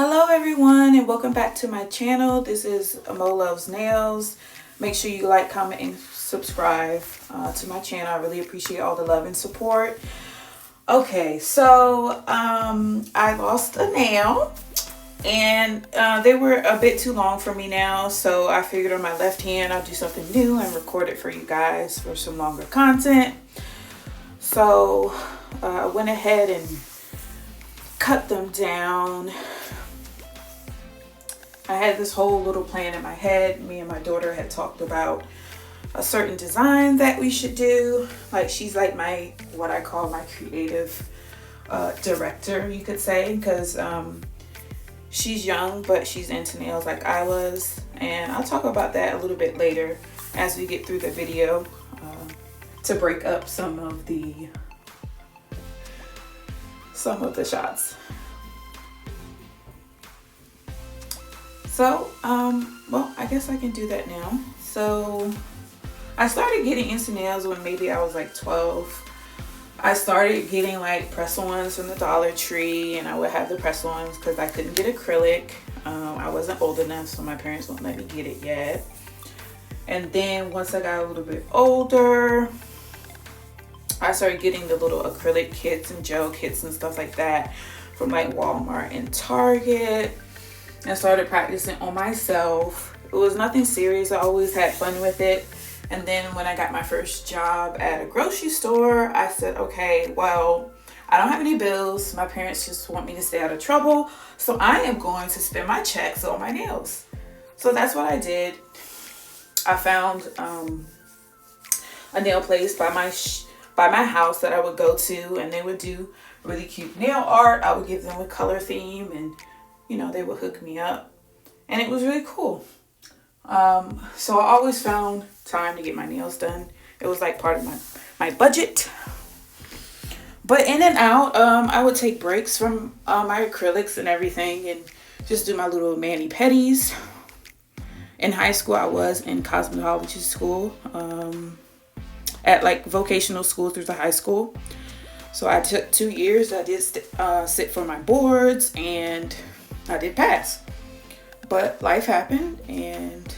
Hello everyone, and welcome back to my channel. This is Mo Loves Nails. Make sure you like, comment, and subscribe to my channel. I really appreciate all the love and support. Okay, so I lost a nail, and they were a bit too long for me now, so I figured on my left hand I'll do something new and record it for you guys for some longer content. So I went ahead and cut them down. I had this whole little plan in my head. Me and my daughter had talked about a certain design that we should do. Like, she's like my, what I call my creative director, you could say, because she's young, but she's into nails like I was. And I'll talk about that a little bit later as we get through the video to break up some of the shots. So, well, I guess I can do that now. So, I started getting into nails when maybe I was like 12. I started getting like press-ons from the Dollar Tree, and I would have the press-ons because I couldn't get acrylic. I wasn't old enough, so my parents wouldn't let me get it yet. And then once I got a little bit older, I started getting the little acrylic kits and gel kits and stuff like that from like Walmart and Target. I started practicing on myself. It was nothing serious. I always had fun with it. And then when I got my first job at a grocery store, I said, okay, well, I don't have any bills. My parents just want me to stay out of trouble. So I am going to spend my checks on my nails. So that's what I did. I found a nail place by my house that I would go to, and they would do really cute nail art. I would give them a color theme, and you know, they would hook me up, and it was really cool. So I always found time to get my nails done. It was like part of my budget. But in and out, I would take breaks from my acrylics and everything and just do my little mani-pedis. In high school, I was in cosmetology school, at like vocational school through the high school. So I took 2 years. I did sit for my boards, and I did pass. But life happened, and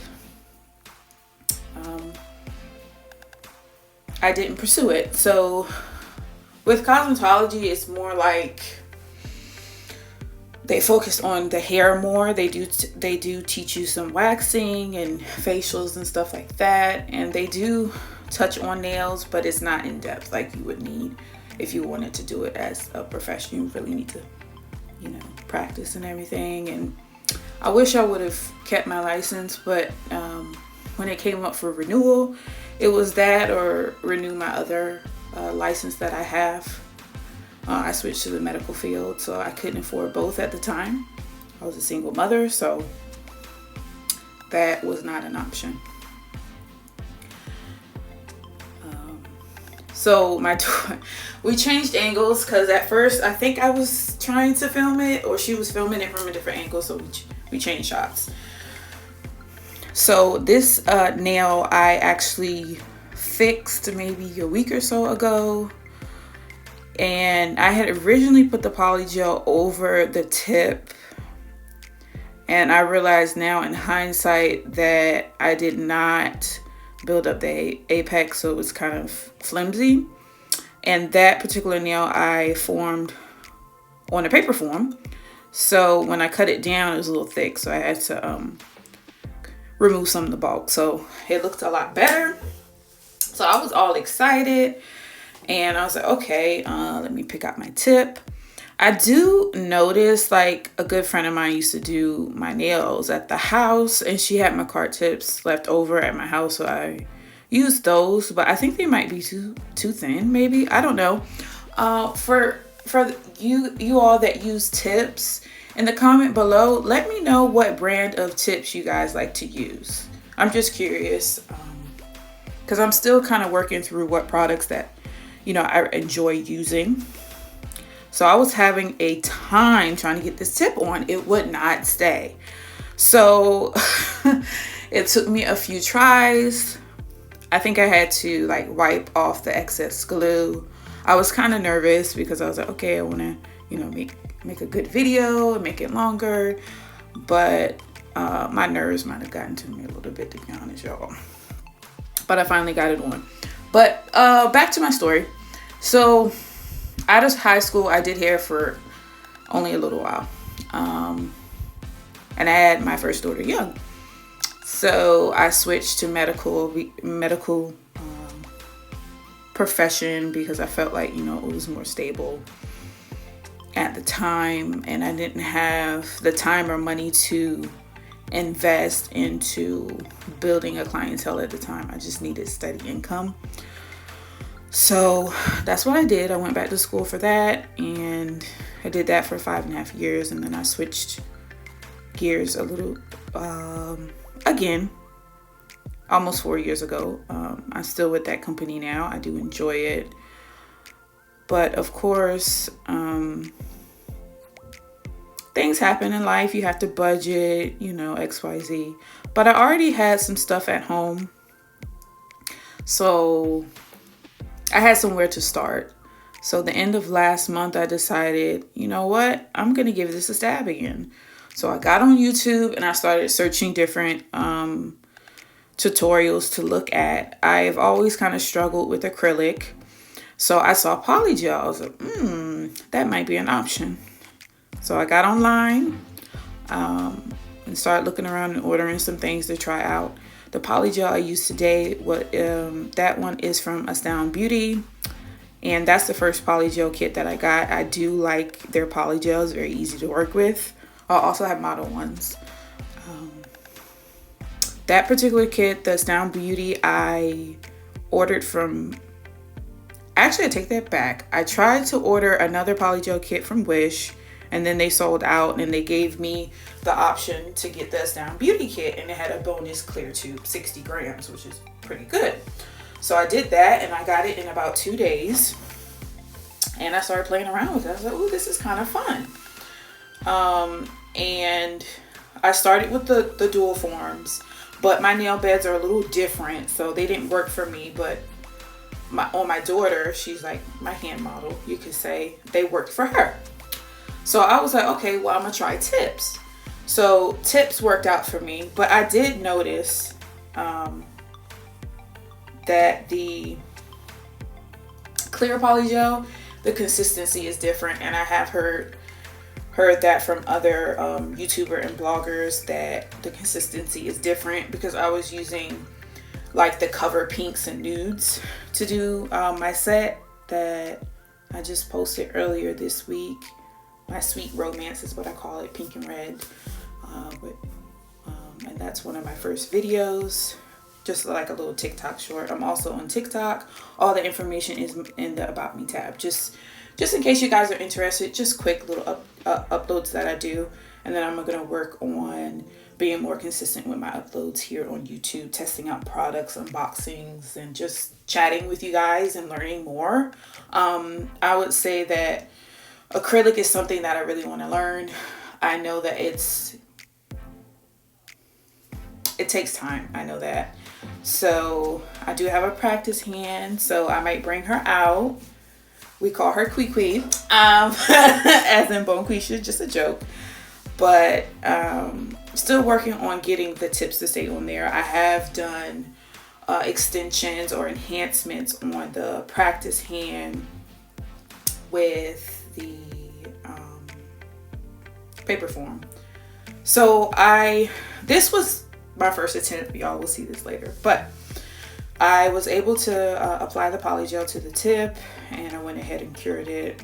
I didn't pursue it. So with cosmetology, it's more like they focus on the hair more. They do teach you some waxing and facials and stuff like that, and they do touch on nails, but it's not in depth like you would need if you wanted to do it as a profession. You really need to, you know, practice and everything. And I wish I would have kept my license, but when it came up for renewal, it was that or renew my other license that I have. I switched to the medical field, so I couldn't afford both at the time. I was a single mother, so that was not an option. So we changed angles because at first I think I was trying to film it, or she was filming it from a different angle, so we changed shots. So this nail I actually fixed maybe a week or so ago, and I had originally put the polygel over the tip, and I realized now in hindsight that I did not build up the apex, so it was kind of flimsy. And that particular nail I formed on a paper form, so when I cut it down it was a little thick, so I had to remove some of the bulk, so it looked a lot better. So I was all excited, and I was like, okay, let me pick out my tip. I do notice, like, a good friend of mine used to do my nails at the house, and she had Makart tips left over at my house, so I used those, but I think they might be too thin, maybe. I don't know. For you all that use tips, in the comment below, let me know what brand of tips you guys like to use. I'm just curious, because I'm still kind of working through what products that, you know, I enjoy using. So I was having a time trying to get this tip on. It would not stay. So it took me a few tries. I think I had to like wipe off the excess glue. I was kind of nervous because I was like, okay, I want to, you know, make make a good video and make it longer, but my nerves might have gotten to me a little bit, to be honest, y'all. But I finally got it on. But back to my story. So out of high school, I did hair for only a little while. And I had my first daughter young. So I switched to medical profession because I felt like, you know, it was more stable at the time, and I didn't have the time or money to invest into building a clientele at the time. I just needed steady income. So that's what I did. I went back to school for that, and I did that for 5.5 years, and then I switched gears a little again almost 4 years ago. I'm still with that company now. I do enjoy it, but of course things happen in life. You have to budget, you know, XYZ. But I already had some stuff at home, so I had somewhere to start. So the end of last month, I decided, you know what, I'm gonna give this a stab again. So I got on YouTube and I started searching different tutorials to look at. I've always kind of struggled with acrylic, so I saw polygel. I was like, that might be an option. So I got online and started looking around and ordering some things to try out. The polygel I use today, that one is from AstoundBeauty, and that's the first polygel kit that I got. I do like their polygels, very easy to work with. I also have Modelones. That particular kit, the AstoundBeauty, I ordered from, actually I take that back. I tried to order another polygel kit from Wish, and then they sold out, and they gave me the option to get the AstoundBeauty kit, and it had a bonus clear tube, 60 grams, which is pretty good. So I did that, and I got it in about 2 days, and I started playing around with it. I was like, ooh, this is kind of fun. And I started with the dual forms, but my nail beds are a little different, so they didn't work for me. But on my daughter, she's like my hand model, you could say, they worked for her. So I was like, okay, well, I'm gonna try tips. So tips worked out for me, but I did notice that the clear polygel, the consistency is different, and I have heard that from other YouTuber and bloggers that the consistency is different, because I was using like the cover pinks and nudes to do my set that I just posted earlier this week. My sweet romance is what I call it, pink and red, and that's one of my first videos, just like a little TikTok short. I'm also on TikTok. All the information is in the About Me tab, just in case you guys are interested. Just quick little uploads that I do, and then I'm gonna work on being more consistent with my uploads here on YouTube, testing out products, unboxings, and just chatting with you guys and learning more. I would say that acrylic is something that I really want to learn. I know that it takes time. I know that. So I do have a practice hand, so I might bring her out. We call her Kwee, as in Bonquisha, just a joke. But still working on getting the tips to stay on there. I have done extensions or enhancements on the practice hand with the paper form. So this was my first attempt. Y'all will see this later, but I was able to apply the polygel to the tip, and I went ahead and cured it,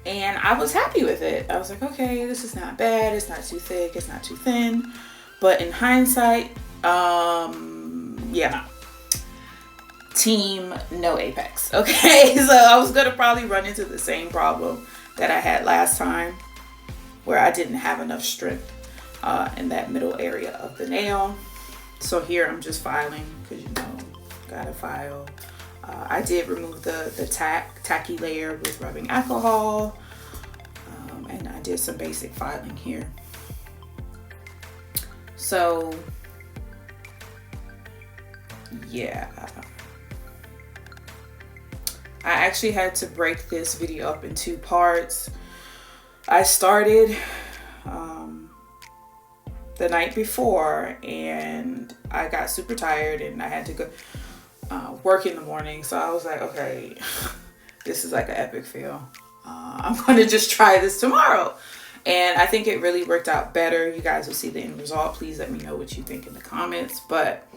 and I was happy with it. I was like, okay, this is not bad. It's not too thick, it's not too thin. But in hindsight, yeah, team no apex. Okay, so I was gonna probably run into the same problem that I had last time, where I didn't have enough strength in that middle area of the nail. So here I'm just filing, because you know, gotta file. I did remove the tacky layer with rubbing alcohol, and I did some basic filing here. So yeah, I actually had to break this video up in 2 parts. I started the night before and I got super tired and I had to go work in the morning. So I was like, okay, this is like an epic fail. I'm going to just try this tomorrow. And I think it really worked out better. You guys will see the end result. Please let me know what you think in the comments. But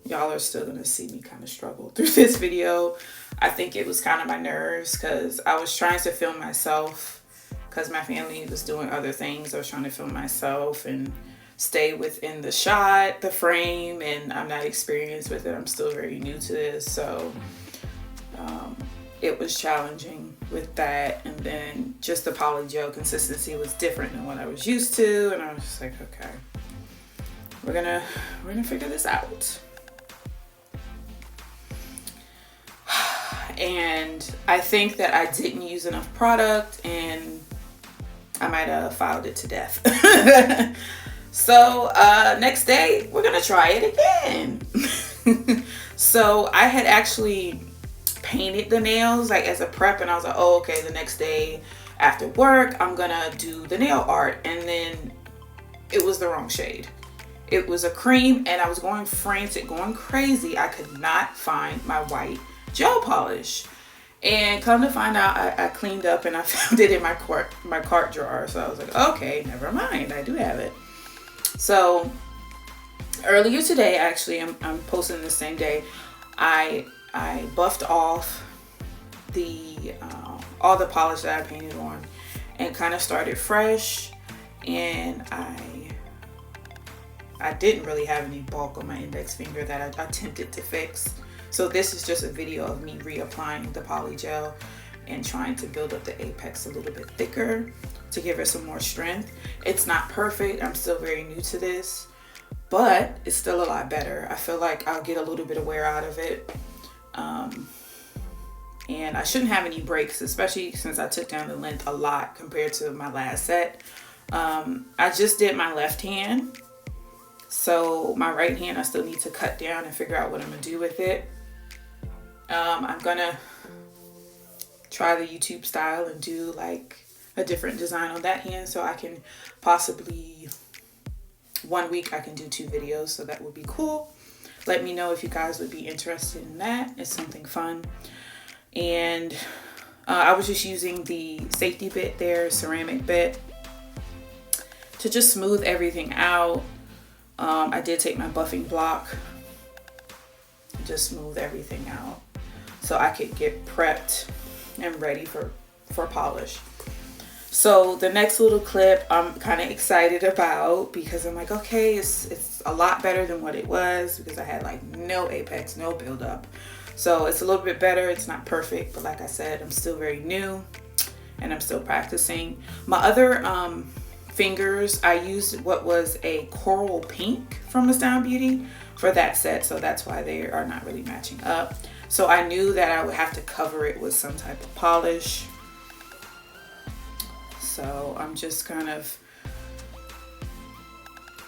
y'all are still going to see me kind of struggle through this video. I think it was kind of my nerves because I was trying to film myself because my family was doing other things. I was trying to film myself and stay within the shot, the frame, and I'm not experienced with it. I'm still very new to this. So it was challenging with that. And then just the polygel consistency was different than what I was used to. And I was just like, okay, we're gonna figure this out. And I think that I didn't use enough product and I might have filed it to death. So next day we're gonna try it again. So I had actually painted the nails like as a prep, and I was like, oh, okay, the next day after work I'm gonna do the nail art. And then it was the wrong shade. It was a cream and I was going frantic, going crazy. I could not find my white gel polish. And come to find out, I cleaned up and I found it in my cart drawer. So I was like, okay, never mind, I do have it. So earlier today, actually, I'm posting the same day, I buffed off the all the polish that I painted on and kind of started fresh. And I didn't really have any bulk on my index finger that I attempted to fix. So this is just a video of me reapplying the polygel and trying to build up the apex a little bit thicker to give it some more strength. It's not perfect. I'm still very new to this, but it's still a lot better. I feel like I'll get a little bit of wear out of it. And I shouldn't have any breaks, especially since I took down the length a lot compared to my last set. I just did my left hand. So my right hand, I still need to cut down and figure out what I'm gonna do with it. I'm gonna try the YouTube style and do like a different design on that hand, so I can possibly 1 week I can do 2 videos, so that would be cool. Let me know if you guys would be interested in that. It's something fun. And I was just using the safety bit there, ceramic bit, to just smooth everything out. I did take my buffing block, just smooth everything out so I could get prepped and ready for polish. So the next little clip I'm kind of excited about because I'm like, okay, it's a lot better than what it was because I had like no apex, no buildup. So it's a little bit better. It's not perfect, but like I said, I'm still very new and I'm still practicing. My other fingers, I used what was a coral pink from AstoundBeauty for that set, so that's why they are not really matching up. So I knew that I would have to cover it with some type of polish. So I'm just kind of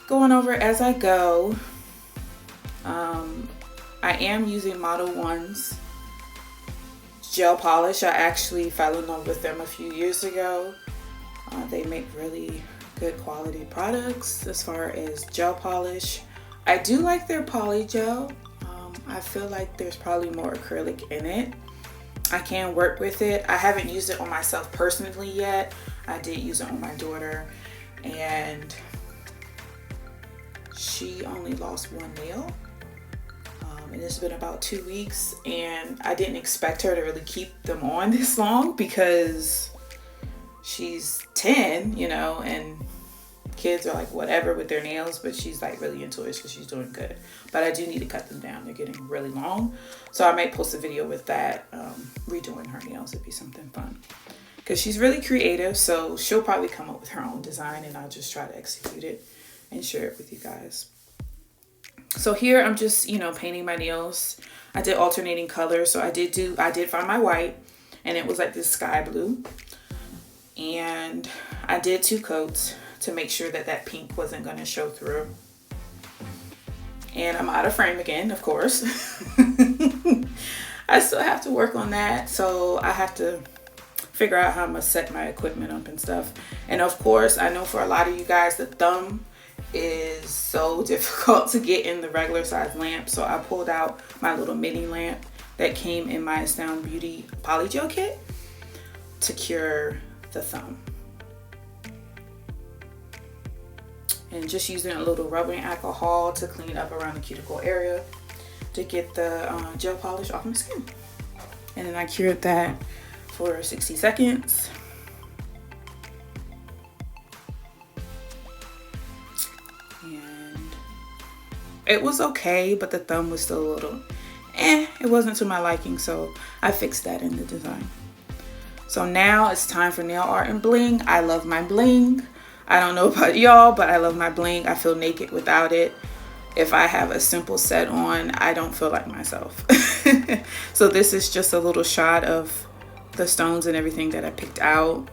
going over as I go. I am using Modelones gel polish. I actually fell in love with them a few years ago. They make really good quality products as far as gel polish. I do like their polygel. I feel like there's probably more acrylic in it. I can work with it. I haven't used it on myself personally yet. I did use it on my daughter and she only lost 1 nail. And it's been about 2 weeks and I didn't expect her to really keep them on this long because she's 10, you know, and kids are like whatever with their nails, but she's like really into it because she's doing good. But I do need to cut them down. They're getting really long. So I might post a video with that, redoing her nails. It'd be something fun because she's really creative. So she'll probably come up with her own design and I'll just try to execute it and share it with you guys. So here I'm just, you know, painting my nails. I did alternating colors. So I did find my white and it was like this sky blue. And I did 2 coats to make sure that that pink wasn't going to show through. And I'm out of frame again, of course. I still have to work on that. So I have to figure out how I'm gonna set my equipment up and stuff. And of course, I know for a lot of you guys, the thumb is so difficult to get in the regular size lamp. So I pulled out my little mini lamp that came in my AstoundBeauty Polygel kit to cure the thumb. And just using a little rubbing alcohol to clean up around the cuticle area to get the gel polish off my skin. And then I cured that for 60 seconds. And it was okay, but the thumb was still a little it wasn't to my liking, so I fixed that in the design. So now it's time for nail art and bling. I love my bling. I don't know about y'all, but I love my bling. I feel naked without it. If I have a simple set on, I don't feel like myself. So this is just a little shot of the stones and everything that I picked out.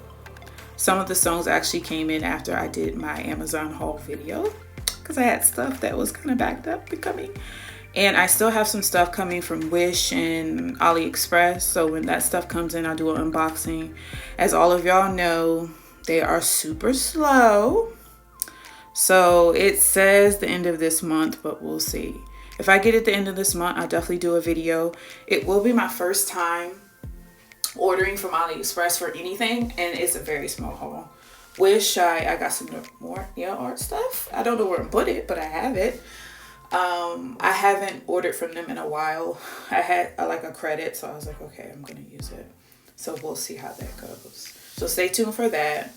Some of the stones actually came in after I did my Amazon haul video because I had stuff that was kind of backed up and coming. And I still have some stuff coming from Wish and AliExpress. So when that stuff comes in, I'll do an unboxing. As all of y'all know, they are super slow. So it says the end of this month, but we'll see. If I get it the end of this month, I'll definitely do a video. It will be my first time ordering from AliExpress for anything, and it's a very small haul. Wish I got some more nail art stuff. I don't know where to put it, but I have it. I haven't ordered from them in a while. I had like a credit, so I was like, okay, I'm gonna use it. So we'll see how that goes. So stay tuned for that.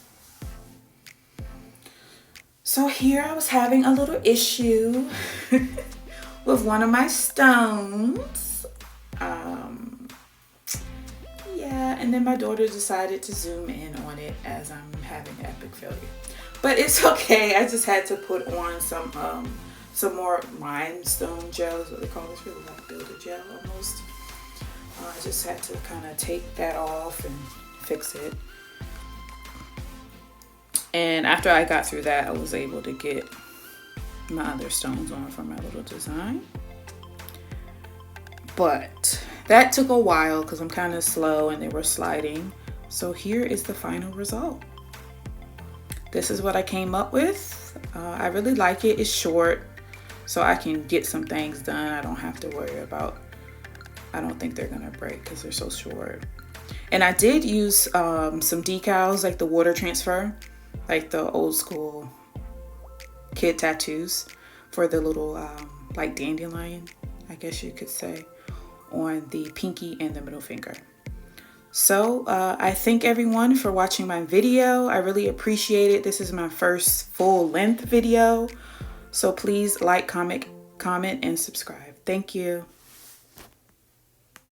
So here I was having a little issue with one of my stones. Yeah, and then my daughter decided to zoom in on it as I'm having an epic failure. But it's okay. I just had to put on some more rhinestone gel, is what they call this, really like builder gel almost. I just had to kind of take that off and fix it. And after I got through that, I was able to get my other stones on for my little design. But that took a while because I'm kind of slow and they were sliding. So here is the final result. This is what I came up with. I really like it. It's short, so I can get some things done. I don't have to worry about, I don't think they're gonna break because they're so short. And I did use some decals, like the water transfer, like the old school kid tattoos for the little like dandelion, I guess you could say, on the pinky and the middle finger. So I thank everyone for watching my video. I really appreciate it. This is my first full length video. So please like, comment, and subscribe. Thank you.